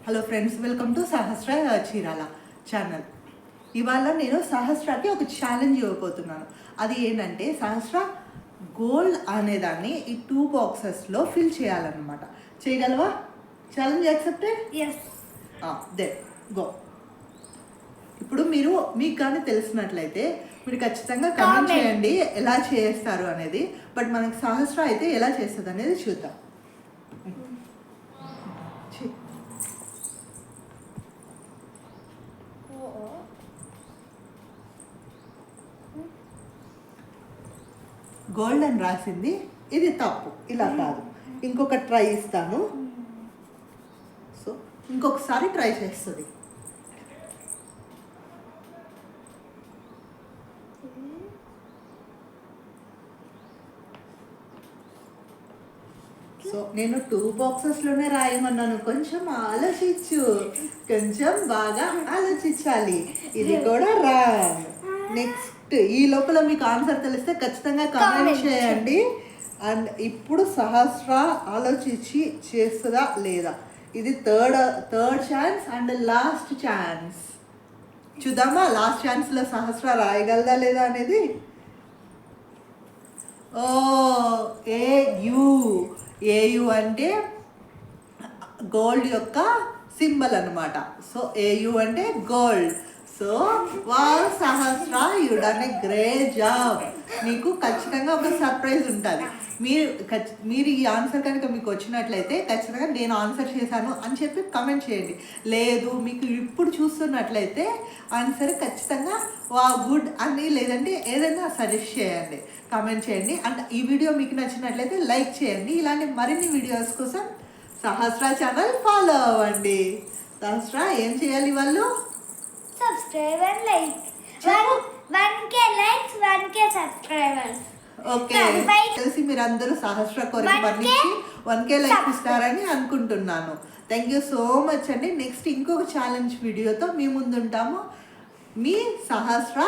Hello friends, welcome to Sahasra Chirala channel. ఇవాళ నేను సహస్రకి ఒక ఛాలెంజ్ ఇవ్వబోతున్నాను. అది ఏంటంటే సహస్ర గోల్డ్ అనేదాన్ని ఈ 2 బాక్సెస్లో ఫిల్ చేయాలన్నమాట. చేయగలవా? Challenge accepted? Yes. They go. ఇప్పుడు మీకు కానీ తెలిసినట్లయితే మీరు ఖచ్చితంగా కమెంట్ చేయండి ఎలా చేస్తారు అనేది. బట్ మనకి సహస్ర అయితే ఎలా చేస్తుంది అనేది చూద్దాం. గోల్డ్ అని రాసింది, ఇది తప్పు, ఇలా కాదు. ఇంకొక ట్రై ఇస్తాను. సో ఇంకొకసారి ట్రై చేస్తుంది. సో నేను 2 బాక్సెస్లోనే రాయమన్నాను. కొంచెం ఆలోచించు, కొంచెం బాగా ఆలోచించాలి. ఇది కూడా రాంగ్. నెక్స్ట్ ఈ లోపల మీకు ఆన్సర్ తెలిస్తే ఖచ్చితంగా కామెంట్ చేయండి. అండ్ ఇప్పుడు సహస్ర ఆలోచించి చేస్తుందా లేదా, ఇది third chance and last chance. చూద్దామా లాస్ట్ ఛాన్స్లో సహస్ర రాయగలదా లేదా అనేది. ఓ ఏయు అంటే గోల్డ్ యొక్క సింబల్ అన్నమాట. సో ఏయు అంటే gold. So wow Sahasra, you done a great job. మీకు ఖచ్చితంగా ఒక సర్ప్రైజ్ ఉంటుంది. మీరు ఈ ఆన్సర్ కనుక మీకు వచ్చినట్లయితే ఖచ్చితంగా నేను ఆన్సర్ చేశాను అని చెప్పి కమెంట్ చేయండి. లేదు మీకు ఇప్పుడు చూస్తున్నట్లయితే ఆన్సర్ ఖచ్చితంగా వా గుడ్ అని, లేదంటే ఏదైనా సజెస్ట్ చేయండి, కమెంట్ చేయండి. అండ్ ఈ వీడియో మీకు నచ్చినట్లయితే లైక్ చేయండి. ఇలాంటి మరిన్ని వీడియోస్ కోసం సహస్ర ఛానల్ ఫాలో అవ్వండి. సహస్ర ఏం చేయాలి వాళ్ళు? Subscribe and like. 1K likes, 1K subscribers. Okay, తెలిసి మీరు అందరూ సహస్ర కోరిక పండించి 1K లైక్ ఇస్తారని అనుకుంటున్నాను. థ్యాంక్ యూ సో మచ్ అండి. నెక్స్ట్ ఇంకొక ఛాలెంజ్ వీడియోతో మీ ముందు ఉంటాము. మీ సహస్ర.